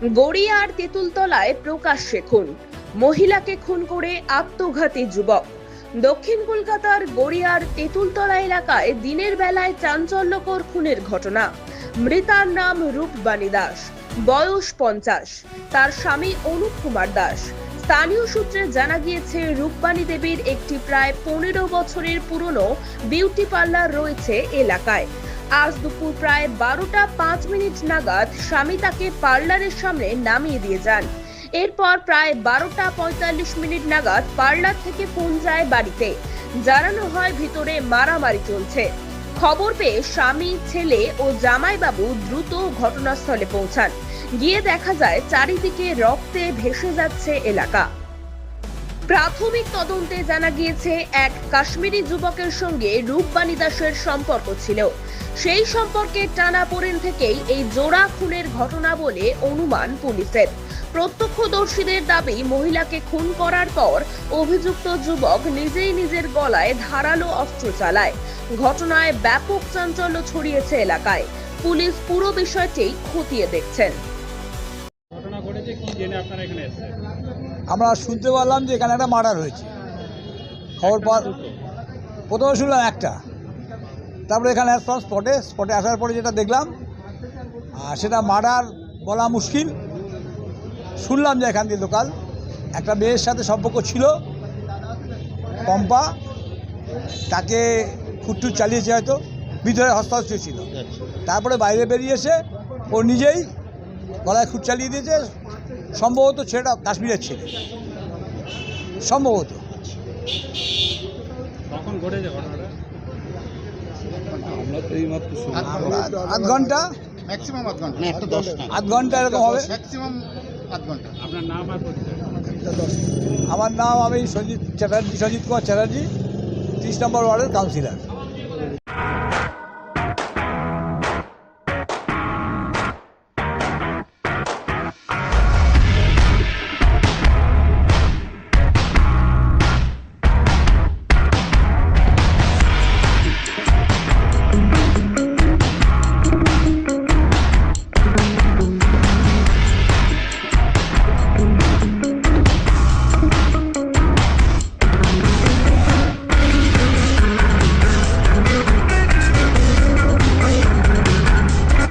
গড়িয়ার তেঁতুলতলায় প্রকাশ্যে খুন, মহিলাকে খুন করে আত্মঘাতী যুবক। দক্ষিণ কলকাতার গড়িয়ার তেঁতুলতলা এলাকায় দিনের বেলায় চাঞ্চল্যকর খুনের ঘটনা। মৃতার নাম রূপবাণী দাস, বয়স 50। তার স্বামী অনুপ কুমার দাস। স্থানীয় সূত্রে জানা গিয়েছে, রূপবাণী দেবীর একটি প্রায় 15 বছরের পুরনো বিউটি পার্লার রয়েছে এলাকায়। আজ দুপুর প্রায় 12টা 5 মিনিট নাগাদ স্বামী তাকে পার্লারের সামনে নামিয়ে দিয়ে যান। এরপর প্রায় 12টা 45 মিনিট নাগাদ পার্লার থেকে ফোন যায় বাড়িতে, জানানো হয় ভিতরে মারামারি চলছে। খবর পেয়ে স্বামী, ছেলে ও জামাইবাবু দ্রুত ঘটনাস্থলে পৌঁছান। গিয়ে দেখা যায় চারিদিকে রক্তে ভেসে যাচ্ছে এলাকা। প্রাথমিক তদন্তে জানা গিয়েছে, এক কাশ্মীরি যুবকের সঙ্গে রূপবাণী দাসের সম্পর্ক ছিল। সেই সম্পর্কে টানাপোড়েন থেকেই এই জোড়া খুনের ঘটনা বলে অনুমান পুলিশের। প্রত্যক্ষদর্শীদের দাবি, মহিলাকে খুন করার পর অভিযুক্ত যুবক নিজেই নিজের গলায় ধারালো অস্ত্র চালায়। ঘটনায় ব্যাপক চাঞ্চল্য ছড়িয়েছে এলাকায়। পুলিশ পুরো বিষয়টি খতিয়ে দেখছেন। ঘটনা ঘটেছে কি জেনে আপনারা এখানে এসেছেন? আমরা শুনতে পারলাম যে এখানে একটা মার্ডার হয়েছে। খবর প্রথমে শুনলাম একটা, তারপরে এখানে আসলাম স্পটে আসার পরে যেটা দেখলাম সেটা মার্ডার বলা মুশকিল। শুনলাম যে এখান দিয়ে লোকাল একটা মেয়ের সাথে সম্পর্ক ছিল, পম্পা, তাকে খুঁটটুট চালিয়েছে, হয়তো ভিতরে হস্তাহস্ত ছিল। তারপরে বাইরে বেরিয়ে এসে ও নিজেই গলায় খুঁট চালিয়ে দিয়েছে। সম্ভবত ছেলেটা কাশ্মীরের ছেলে, সম্ভবত। কখন ঘটেছে ঘটনাটা? আমরা তো এইমাত্র আধ ঘন্টা, ম্যাক্সিমাম আধ ঘন্টা এরকম হবে। ম্যাক্সিমাম আধ ঘন্টা। আপনার নাম আর পরিচয়? আমার নাম, আমি সঞ্জিত কুমার চ্যাটার্জি, 30 নম্বর ওয়ার্ডের কাউন্সিলর।